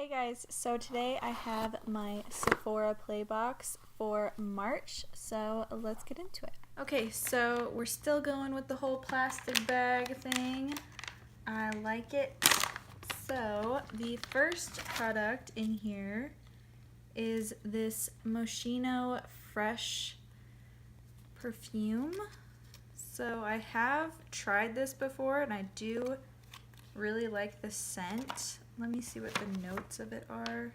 Hey guys, so today I have my Sephora play box for March, so let's get into it. Okay, so we're still going with the whole plastic bag thing. I like it. So the first product in here is this Moschino Fresh perfume. So I have tried this before and I do really like the scent. Let me see what the notes of it are.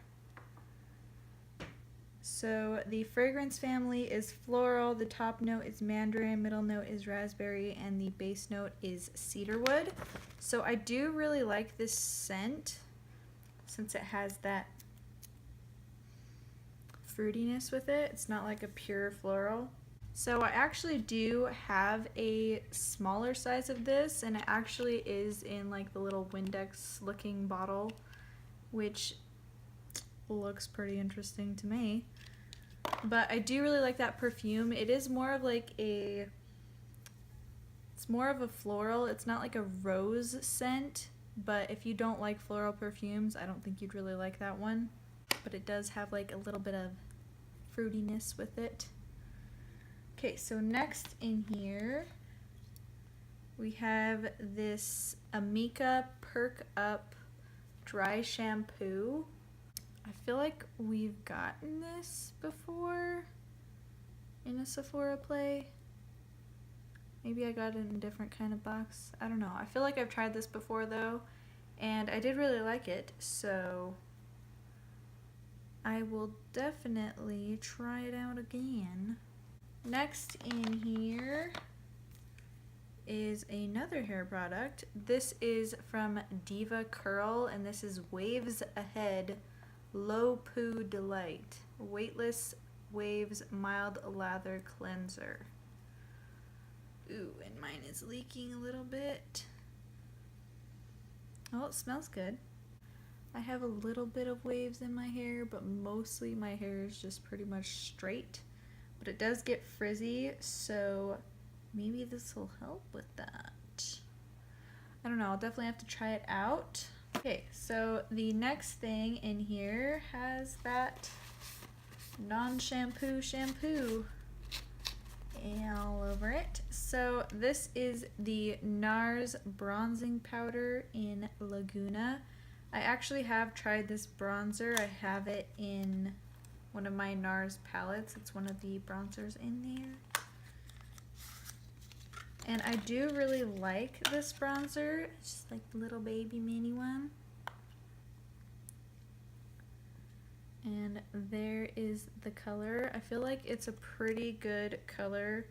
So the fragrance family is floral, the top note is mandarin, middle note is raspberry, and the base note is cedarwood. So I do really like this scent since it has that fruitiness with it. It's not like a pure floral. So I actually do have a smaller size of this, and it actually is in like the little Windex looking bottle, which looks pretty interesting to me. But I do really like that perfume. It is more of like it's more of a floral. It's not like a rose scent, but if you don't like floral perfumes, I don't think you'd really like that one. But it does have like a little bit of fruitiness with it. Okay, so next in here we have this Amika Perk Up Dry Shampoo. I feel like we've gotten this before in a Sephora play. Maybe I got it in a different kind of box. I don't know. I feel like I've tried this before though, and I did really like it, so I will definitely try it out again. Next in here is another hair product. This is from Diva Curl, and this is Waves Ahead Low-Poo Delight Weightless Waves Mild Lather Cleanser. Ooh, and mine is leaking a little bit. Oh, it smells good. I have a little bit of waves in my hair, but mostly my hair is just pretty much straight. But it does get frizzy, so maybe this will help with that. I don't know, I'll definitely have to try it out. Okay, so the next thing in here has that non-shampoo shampoo all over it. So this is the Nars bronzing powder in Laguna. I actually have tried this bronzer. I have it in one of my Nars palettes. It's one of the bronzers in there. And I do really like this bronzer. It's just like the little baby mini one. And there is the color. I feel like it's a pretty good color.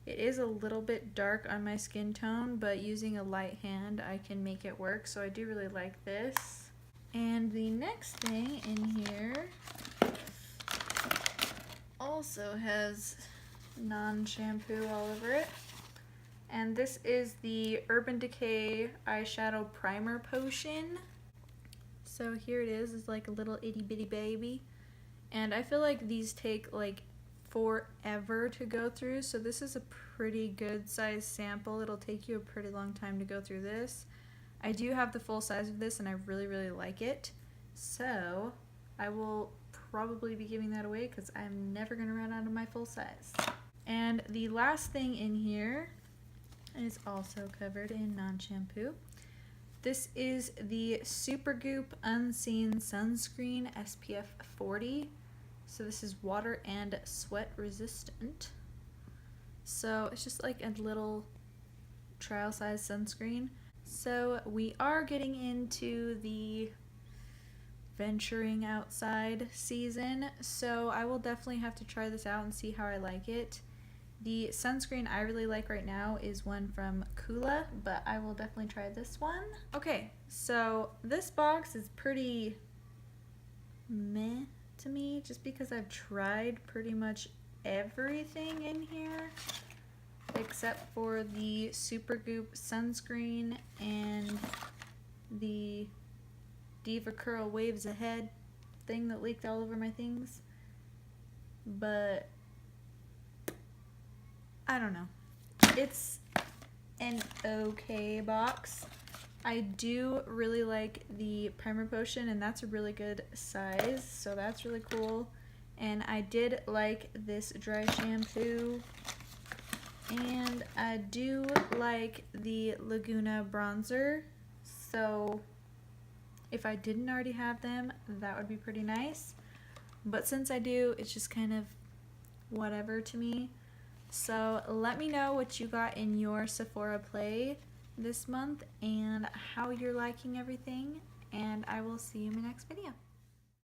It is a little bit dark on my skin tone, but using a light hand I can make it work, so I do really like this. And the next thing in here also has non-shampoo all over it, and this is the Urban Decay eyeshadow primer potion. So here it is. It's like a little itty bitty baby, and I feel like these take like forever to go through, so this is a pretty good size sample. It'll take you a pretty long time to go through this. I do have the full size of this and I really like it, so I will probably be giving that away because I'm never going to run out of my full size. And the last thing in here is also covered in non-shampoo. This is the Supergoop Unseen Sunscreen SPF 40. So this is water and sweat resistant. So it's just like a little trial size sunscreen. So we are getting into the venturing outside season, so I will definitely have to try this out and see how I like it. The sunscreen I really like right now is one from Kula, but I will definitely try this one. Okay, so this box is pretty meh to me just because I've tried pretty much everything in here except for the Supergoop sunscreen and the Diva Curl Waves Ahead thing that leaked all over my things. But I don't know. It's an okay box. I do really like the primer potion, and that's a really good size, so that's really cool. And I did like this dry shampoo, and I do like the Laguna bronzer, so if I didn't already have them, that would be pretty nice. But since I do, it's just kind of whatever to me. So let me know what you got in your Sephora play this month and how you're liking everything, and I will see you in my next video.